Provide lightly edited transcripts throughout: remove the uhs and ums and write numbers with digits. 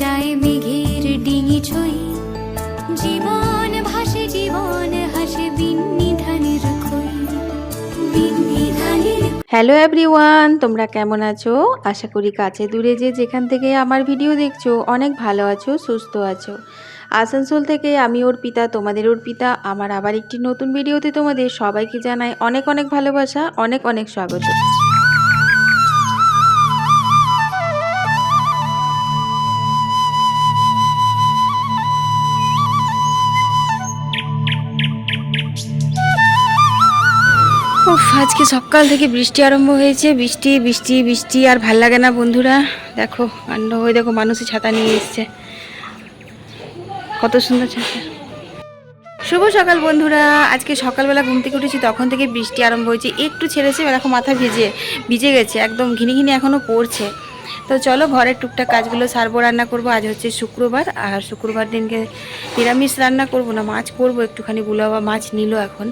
যায় মেঘের ডিঙি ছই, জীবন ভাসে জীবন হাসে বিন্নি ধানের খই, বিন্নি ধানের। হ্যালো এভরিওয়ান, তোমরা কেমন আছো? আশা করি কাছে দূরে যে যেখান থেকে আমার ভিডিও দেখছো অনেক ভালো আছো, সুস্থ আছো। আসানসোল থেকে আমি অর্পিতা, তোমাদের অর্পিতা আমার আবার একটি নতুন ভিডিওতে তোমাদের সবাইকে জানাই অনেক অনেক ভালোবাসা, অনেক অনেক স্বাগত। আজকে সকাল থেকে বৃষ্টি আরম্ভ হয়েছে, বৃষ্টি বৃষ্টি বৃষ্টি আর ভাল লাগে না বন্ধুরা। দেখো কাণ্ড, হয়ে দেখো মানুষই ছাতা নিয়ে এসছে, কত সুন্দর ছাতা। শুভ সকাল বন্ধুরা। আজকে সকালবেলা ঘুম থেকে উঠেছি, তখন থেকে বৃষ্টি আরম্ভ হয়েছে, একটু ছেড়েছে, দেখো মাথা ভিজে গেছে একদম, ঘিনি ঘিনি এখনও পড়ছে। তো চলো ঘরের টুকটাক কাজগুলো সারবো, রান্না করব। আজ হচ্ছে শুক্রবার, আর শুক্রবার দিনকে নিরামিষ রান্না করব না, মাছ করব একটুখানি, বুলাওয়া মাছ নিল এখন।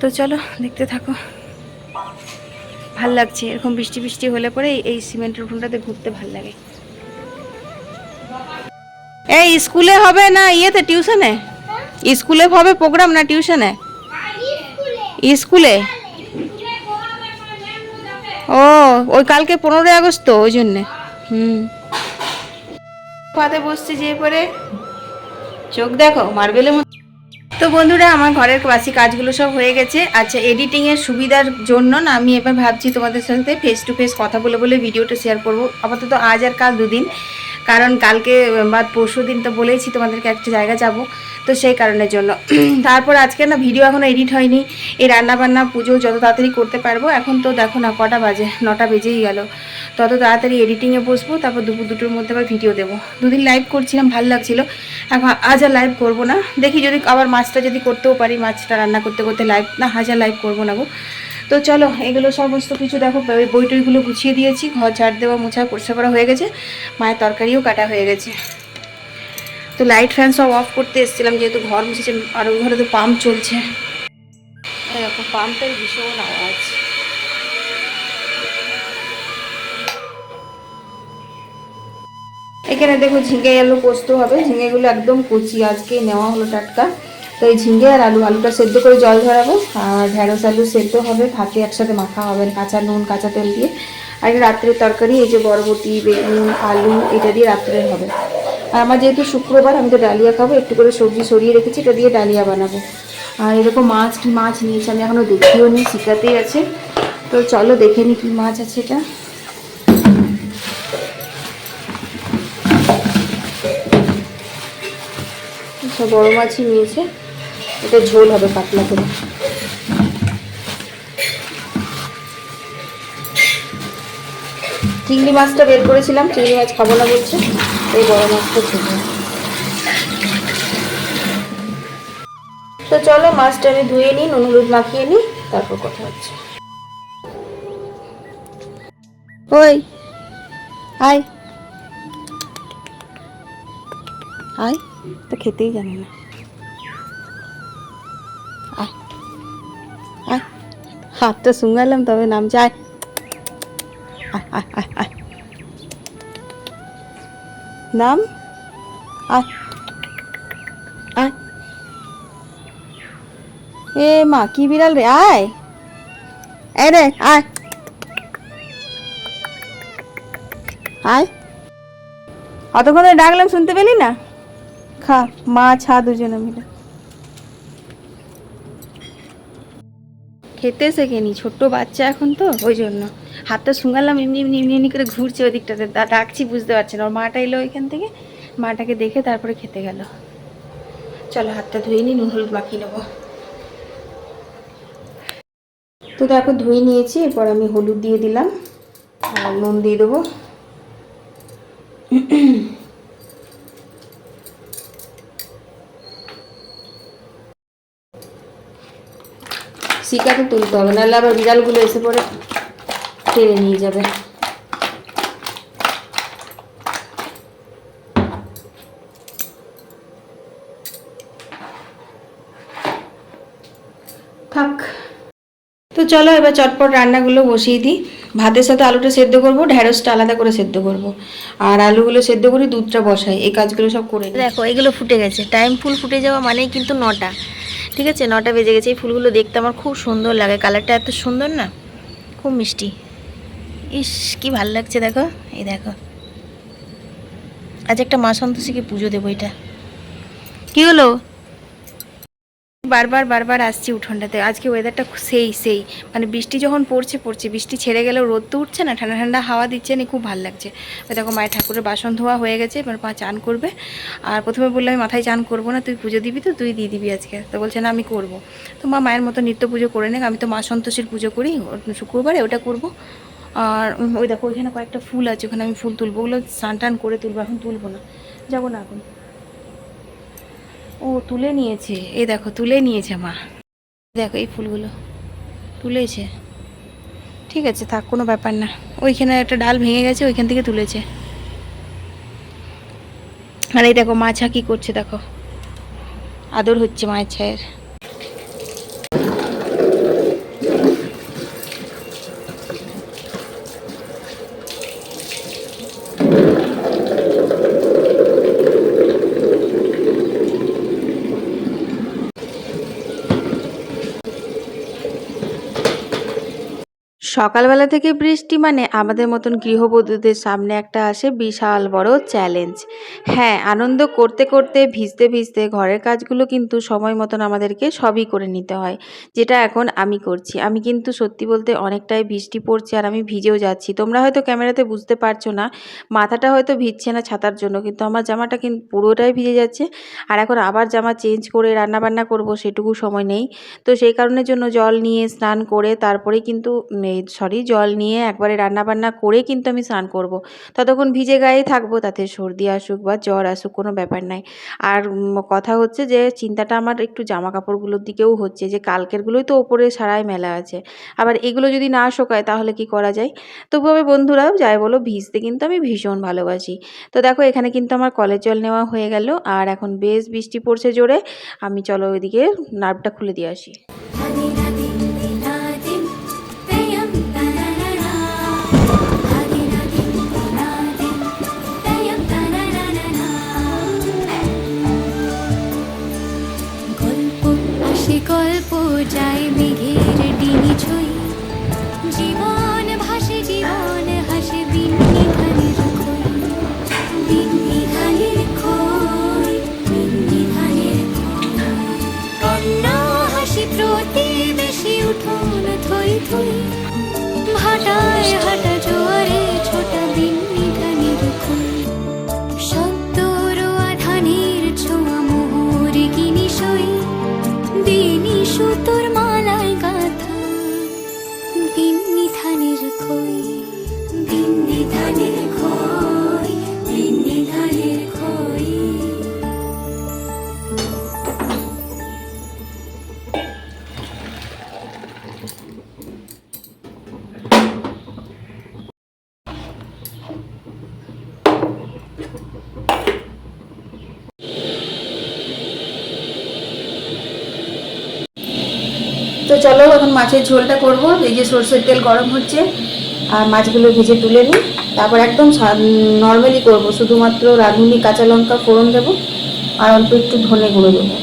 তো চলো দেখতে থাকো, ভাল লাগছে এরকম বৃষ্টি বৃষ্টি হলে পরে এই সিমেন্টের উঠোনটাতে ঘুরতে ভাল লাগে। এই স্কুলে হবে না ইয়েতে, টিউশনে? স্কুলে হবে প্রোগ্রাম না টিউশনে? স্কুলে। ও ওই কালকে 15ই আগস্ট তো, ওই জন্যে। পাতে বসছে যে পরে, চোখ দেখো মার্বেলের মতো। তো বন্ধুরা আমার ঘরের বাসি কাজগুলো সব হয়ে গেছে। আচ্ছা, এডিটিংয়ের সুবিধার জন্য না আমি এবার ভাবছি তোমাদের সাথে ফেস টু ফেস কথা বলে বলে ভিডিওটা শেয়ার করব, আপাতত আজ আর কাল দুদিন। কারণ কালকে বা পরশু দিন তো বলেইছি তোমাদেরকে একটা জায়গা যাব, তো সেই কারণের জন্য। তারপর আজকে না ভিডিও এখনও এডিট হয়নি, এই রান্নাবান্না পুজো যত তাড়াতাড়ি করতে পারবো। এখন তো দেখো না কটা বাজে, 9টা বেজেই গেল। তত তাড়াতাড়ি এডিটিংয়ে বসবো, তারপর দুপুর 2টোর মধ্যে আবার ভিডিও দেবো। দুদিন লাইভ করছিলাম, ভালো লাগছিলো। এখন আজ আর লাইভ করবো না, দেখি যদি আবার মাছটা যদি করতেও পারি, মাছটা রান্না করতে করতে লাইভ না, আজ আর লাইভ করবো না গো। তো চলো এগুলো সমস্ত কিছু দেখো, বই টইগুলো গুছিয়ে দিয়েছি, ঘর ঝাড় দেওয়া মোছা পরিষ্কার করা হয়ে গেছে, মায়ের তরকারিও কাটা হয়ে গেছে। তো লাইট ফ্যান সব অফ করতে এসেছিলাম, যেহেতু ঘর মুছেছে, আর ওই ঘরে তো পাম্প চলছে, দেখো পাম্পের ভীষণ আওয়াজ। এখানে দেখো ঝিঙে আলু পোস্ত হবে, ঝিঙেগুলো একদম কচি আজকে নেওয়া হলো টাটকা। তো এই ঝিঙে আর আলুটা সেদ্ধ করে জল ঝরাবো, আর ঢেঁড়স আলু সেদ্ধ হবে, ভাতে একসাথে মাখা হবে কাঁচা নুন কাঁচা তেল দিয়ে। আর রাত্রের তরকারি এই যে বরবটি বেগুন আলু এটা দিয়ে রাত্রে হবে। আর আমার যেহেতু শুক্রবার, আমি তো ডালিয়া খাবো, একটু করে সবজি সরিয়ে রেখেছি, এটা দিয়ে ডালিয়া বানাবো। আর এরকম মাছ, কি মাছ নিয়েছি আমি এখনও দেখিও নি, শিকাতেই আছে। তো চলো দেখে নি কী মাছ আছে এটা। সব বড়ো মাছই নিয়েছে, এটা ঝোল হবে পাতলা করে। চিংড়ি মাছটা বের করেছিলাম, চিংড়ি মাছ খাবো না বলছে, এই বড় মাছটা ছিল। তো চলো মাছটা আমি ধুয়ে নিই, নুন হলুদ মাখিয়ে নিই, তারপর কথা হচ্ছে। ওই আয় আয়, তো খেতেই জানে না। আয় আয়, হাতটা শুঙ্গালাম তবে নাম যায়। আয় আয় আয় আয়, নাম আয় আয়। এ মা কি বিড়াল রে, আয় এই রে আয় আয়। অতক্ষণ ডাকলাম শুনতে পেলি না? খা মা ছা দুজনে মিলে। খেতে শেখেনি, ছোট্ট বাচ্চা এখন তো, ওই জন্য হাতটা শুঙ্গালাম, এমনি এমনি এমনি এমনি করে ঘুরছে ওদিকটাতে, ডাকছি বুঝতে পারছে না। ওর মাটা এলো ওইখান থেকে, মাটাকে দেখে তারপরে খেতে গেল। চলো হাতটা ধুয়ে নিই, নুন হলুদ মাখিয়ে নেবো। তো দেখো ধুয়ে নিয়েছি, এরপর আমি হলুদ দিয়ে দিলাম আর নুন দিয়ে দেবো। শিকাতে তুলতে হবে, নাহলে আবার বিড়ালগুলো এসে পরে টেনে নিয়ে যাবে। থাক, তো চলো এবার চটপট রান্নাগুলো বসিয়ে দিই। ভাতের সাথে আলুটা সেদ্ধ করব, ঢ্যাঁড়সটা আলাদা করে সেদ্ধ করব, আর আলুগুলো সেদ্ধ করে দুধটা বসাই, এই কাজগুলো সব করে নিই। দেখো এগুলো ফুটে গেছে, টাইম ফুল ফুটে যাওয়া মানেই কিন্তু 9টা, ঠিক আছে 9টা বেজে গেছে। এই ফুলগুলো দেখতে আমার খুব সুন্দর লাগে, কালারটা এত সুন্দর না, খুব মিষ্টি। ইস কি ভালো লাগছে দেখো, এই দেখো। আজ একটা মা সন্তোষীকে পুজো দেবো। এটা কি হলো, বারবার বারবার আসছি উঠোনটাতে। আজকে ওয়েদারটা সেই মানে বৃষ্টি যখন পড়ছে বৃষ্টি ছেড়ে গেলেও রোদ তো উঠছে না, ঠান্ডা ঠান্ডা হাওয়া দিচ্ছে না, খুব ভালো লাগছে। ওই দেখো মায়ের ঠাকুরের বাসন ধোয়া হয়ে গেছে, এবার মা চান করবে। আর প্রথমে বললে আমি মাথায় চান করবো না, তুই পুজো দিবি তো তুই দিয়ে দিবি আজকে, তো বলছে না আমি করবো। তো মা মায়ের মতো নিত্য পুজো করে নেক, আমি তো মা সন্তোষীর পুজো করি শুক্রবারে, ওটা করবো। আর ওই দেখো ওইখানে কয়েকটা ফুল আছে, ওখানে আমি ফুল তুলবো, ওগুলো স্নান টান করে তুলবো, এখন তুলবো না, যাবো না এখন। ও তুলে নিয়েছে, এই দেখো তুলে নিয়েছে মা, দেখো এই ফুলগুলো তুলেছে, ঠিক আছে থাক কোনো ব্যাপার না। ওইখানে একটা ডাল ভেঙে গেছে, ওইখান থেকে তুলেছে। আর এই দেখো মাছা কি করছে, দেখো আদর হচ্ছে মায়ের ছায়ের। সকালবেলা থেকে বৃষ্টি মানে আমাদের মতন গৃহবধূদের সামনে একটা আসে বিশাল বড় চ্যালেঞ্জ। হ্যাঁ, আনন্দ করতে করতে ভিজতে ভিজতে ঘরের কাজগুলো কিন্তু সময় মতন আমাদেরকে সবই করে নিতে হয়, যেটা এখন আমি করছি। আমি কিন্তু সত্যি বলতে অনেকটাই বৃষ্টি পড়ছে আর আমি ভিজেও যাচ্ছি। তোমরা হয়তো ক্যামেরাতে বুঝতে পারছো না, মাথাটা হয়তো ভিজছে না ছাতার জন্য, কিন্তু আমার জামাটা কিন্তু পুরোটাই ভিজে যাচ্ছে। আর এখন আবার জামা চেঞ্জ করে রান্নাবান্না করব, সেটুকু সময় নেই। তো সেই কারণের জন্য জল নিয়ে স্নান করে তারপরেই কিন্তু জল নিয়ে একবারে রান্নাবান্না করে কিন্তু আমি স্নান করব। ততক্ষণ ভিজে গায়েই থাকবো, তাতে সর্দি আসুক বা জ্বর আসুক কোনো ব্যাপার নাই। আর কথা হচ্ছে যে চিন্তাটা আমার একটু জামা কাপড়গুলোর দিকেও হচ্ছে, যে কালকেরগুলোই তো ওপরে সারাই মেলা আছে, আবার এগুলো যদি না শোকায় তাহলে কি করা যায়। তবুভাবে বন্ধুরাও যাই বলো, ভিজতে কিন্তু আমি ভীষণ ভালোবাসি। তো দেখো এখানে কিন্তু আমার কলের জল নেওয়া হয়ে গেল, আর এখন বেশ বৃষ্টি পড়ছে জোরে। আমি চলো ওইদিকে নার্ভটা খুলে দিয়ে আসি। গল্প যায় মেঘের ডিঙি ছুঁই, জীবন ভাসে জীবন হাসে বিন্নি ধানের খই, বিন্নি ধানের খই, বিন্নি ধানের খই, কন্যা হাসি প্রতিবেশী উঠোন থই থই, ভাটায় হাটা জোয়ারে ছোটা বিন্নি ধানের খই, শব্দ রোয়া ধানের ছোঁয়া মোহর কিনি সই, বিনি সুতোর মালায় গাথা, বিন্নি ধানের খই, বিন্নি ধানের খই, বিন্নি ধানের খই। তো চলো এখন মাছের ঝোলটা করব। এই যে সরষের তেল গরম হচ্ছে, আর মাছগুলো ভেজে তুলে নিই, তারপর একদম নর্মালি করব, শুধুমাত্র রাঁধুনি কাঁচা লঙ্কা ফোড়ন দেবো আর অল্প একটু ধনে গুঁড়ো দেবো।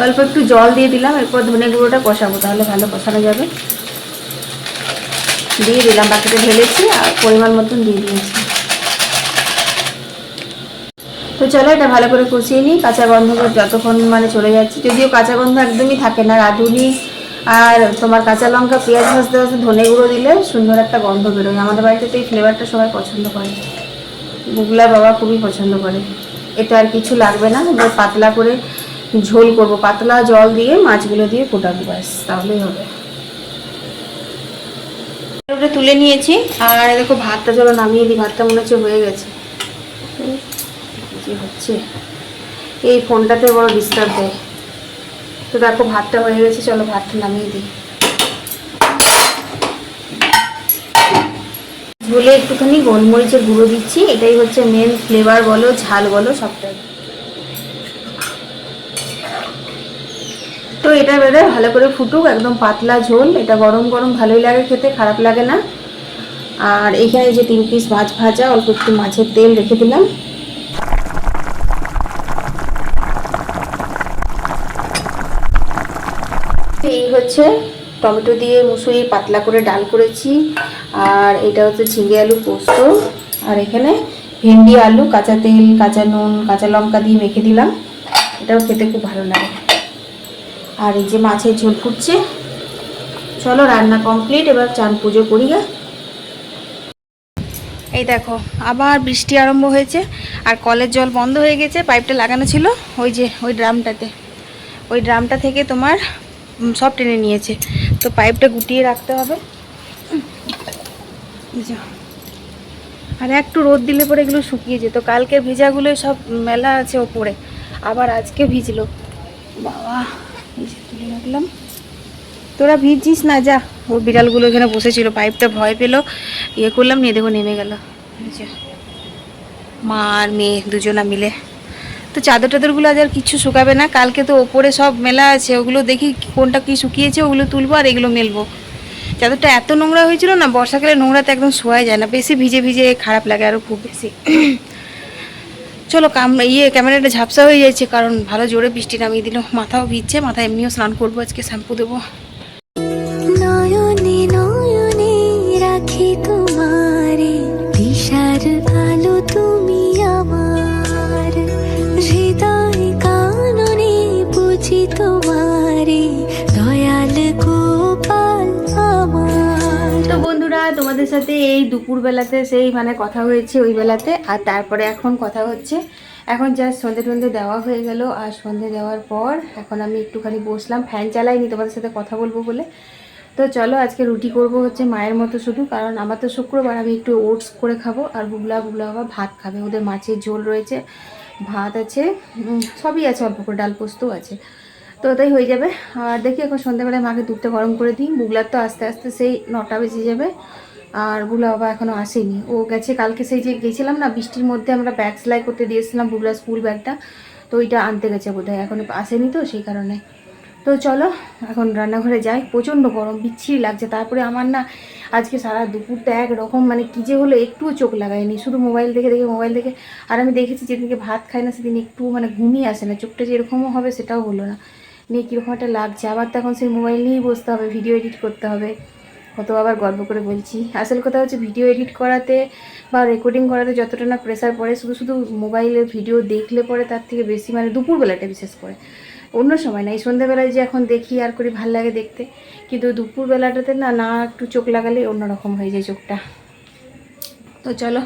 তো অল্প একটু জল দিয়ে দিলাম, এরপর ধনে গুঁড়োটা কষাবো, তাহলে ভালো কষানো যাবে। দিয়ে দিলাম, বাকিটা ঢেলেছি আর পরিমাণ মতন দিয়ে দিয়েছি। তো চলো এটা ভালো করে কষিয়ে নিই, কাঁচা গন্ধ যতক্ষণ মানে চলে যাচ্ছে। যদিও কাঁচা গন্ধ একদমই থাকে না, রাঁধুনি আর তোমার কাঁচা লঙ্কা পেঁয়াজ ভাজতে ভাজতে ধনে গুঁড়ো দিলে সুন্দর একটা গন্ধ বেরোয়। আমাদের বাড়িতে তো এই ফ্লেভারটা সবাই পছন্দ করে, বুগলার বাবা খুবই পছন্দ করে। এতে আর কিছু লাগবে না, এবার পাতলা করে ঝোল করব, পাতলা জল দিয়ে মাছগুলো দিয়ে ফোটাবো, ব্যাস তাহলেই হবে। ওটা তুলে নিয়েছি, আর দেখো ভাতটা চলো নামিয়ে দিই, ভাতটা মনে হচ্ছে হয়ে গেছে, হচ্ছে এই ফোনটাতে বড় ডিস্টার্ব দেয়। তো দেখো ভাতটা হয়ে গেছে, চলো ভাতটা নামিয়ে দিই। ঝোলে একটুখানি গোলমরিচের গুঁড়ো দিচ্ছি, এটাই হচ্ছে মেন ফ্লেভার বলো ঝাল বলো সবটাই। তো এটা বেড়ে ভালো করে ফুটুক, একদম পাতলা ঝোল। এটা গরম গরম ভালোই লাগে খেতে, খারাপ লাগে না। আর এইখানে যে 3 পিস মাছ ভাজা, অল্প একটু মাছের তেল রেখে দিলাম। এই হচ্ছে টমেটো দিয়ে মুসুরি পাতলা করে ডাল করেছি, আর এটা হচ্ছে ঝিঙে আলু পোস্ত, আর এখানে ভেন্ডি আলু কাঁচা তেল কাঁচা নুন কাঁচা লঙ্কা দিয়ে মেখে দিলাম। এটাও খেতে খুব ভালো লাগে। আর এই যে মাছের ঝোল ফুটছে। চলো রান্না কমপ্লিট, এবার চান পুজো করি গা। এই দেখো আবার বৃষ্টি আরম্ভ হয়েছে, আর কলের জল বন্ধ হয়ে গেছে। পাইপটা লাগানো ছিল ওই যে ওই ড্রামটাতে, ওই ড্রামটা থেকে তোমার সব টেনে নিয়েছে। তো পাইপটা গুটিয়ে রাখতে হবে। আর একটু রোদ দিলে পরে এগুলো শুকিয়ে যেত। কালকে ভেজাগুলো সব মেলা আছে ওপরে, আবার আজকে ভিজলো। বাবা এই যে তুলে রাখলাম। তোরা ভিজছিস না, যা। ও বিড়ালগুলো এখানে বসেছিল, পাইপটা ভয় পেলো, ইয়ে করলাম, নিয়ে দেখো নেমে গেল। মা আর মেয়ে দুজনা মিলে। তো চাদর টাদরগুলো আজ আর কিছু শুকাবে না, কালকে তো ওপরে সব মেলা আছে, ওগুলো দেখি কোনটা কি শুকিয়েছে ওগুলো তুলবো আর এগুলো মেলবো। চাদরটা এত নোংরা হয়েছিল না, বর্ষাকালে নোংরাতে একদম শোয়া যায় না, বেশি ভিজে ভিজে খারাপ লাগে আরও খুব বেশি। চলো ক্যামেরাটা ঝাপসা হয়ে যাচ্ছে, কারণ ভালো জোরে বৃষ্টি নামিয়ে দিল। মাথাও ভিজছে, মাথা এমনিও স্নান করবো আজকে, শ্যাম্পু দেবো। নয়নে নয়নে রাখি তোমারে, দিশার আলো তুমি আমার, হৃদয় কাননে বুঝি তোমারে, দয়াল গোপাল আমার। তো বন্ধুরা, তোমাদের সাথে এই দুপুরবেলাতে সেই কথা হয়েছে ওই বেলাতে, আর তারপরে এখন কথা হচ্ছে। এখন জাস্ট সন্ধে টন্ধে দেওয়া হয়ে গেল, আর সন্ধে দেওয়ার পর এখন আমি একটুখানি বসলাম, ফ্যান চালাইনি তোমাদের সাথে কথা বলবো বলে। তো চলো আজকে রুটি করব হচ্ছে মায়ের মতো শুধু, কারণ আমার তো শুক্রবার, আমি একটু ওটস করে খাবো, আর বুবলা বাবা ভাত খাবে। ওদের মাছের ঝোল রয়েছে, ভাত আছে, সবই আছে, অল্প করে ডাল পোস্তও আছে, তো ওটাই হয়ে যাবে। আর দেখি এখন সন্ধ্যাবেলায় মাকে দুধটা গরম করে দিই। বুবলার তো আস্তে আস্তে সেই 9টা বেজে যাবে, আর বুবলা বাবা এখনও আসেনি। ও গেছে কালকে, সেই যে গেছিলাম না বৃষ্টির মধ্যে, আমরা ব্যাগ সেলাই করতে দিয়েছিলাম বুবলার স্কুল ব্যাগটা, তো ওইটা আনতে গেছে বোধহয়, এখনও আসেনি, তো সেই কারণে। তো চলো এখন রান্নাঘরে যাই। প্রচণ্ড গরম, বিচ্ছিরি লাগছে। তারপরে আমার না আজকে সারা দুপুরটা একরকম কী যে হলো, একটুও চোখ লাগায়নি, শুধু মোবাইল দেখে মোবাইল দেখে। আর আমি দেখেছি যেদিনকে ভাত খাই না সেদিন একটু ঘুমিয়ে আসে না, চোখটা যে এরকমও হবে সেটাও হলো না, নিয়ে কীরকম একটা লাগছে। আবার তখন সেই মোবাইল নিয়েই বসতে হবে, ভিডিও এডিট করতে হবে। কত আবার গল্প করে বলছি। আসল কথা হচ্ছে ভিডিও এডিট করাতে বা রেকর্ডিং করাতে যতটা না প্রেসার পড়ে, শুধু শুধু মোবাইলের ভিডিও দেখলে পরে তার থেকে বেশি, দুপুরবেলাটা বিশেষ করে, অন্য সময় না। এই সন্ধ্যাবেলায় যে এখন দেখি আর করি, ভাল লাগে দেখতে, কিন্তু দুপুরবেলাটাতে না একটু চোখ লাগালে অন্যরকম হয়ে যায় চোখটা। তো চলো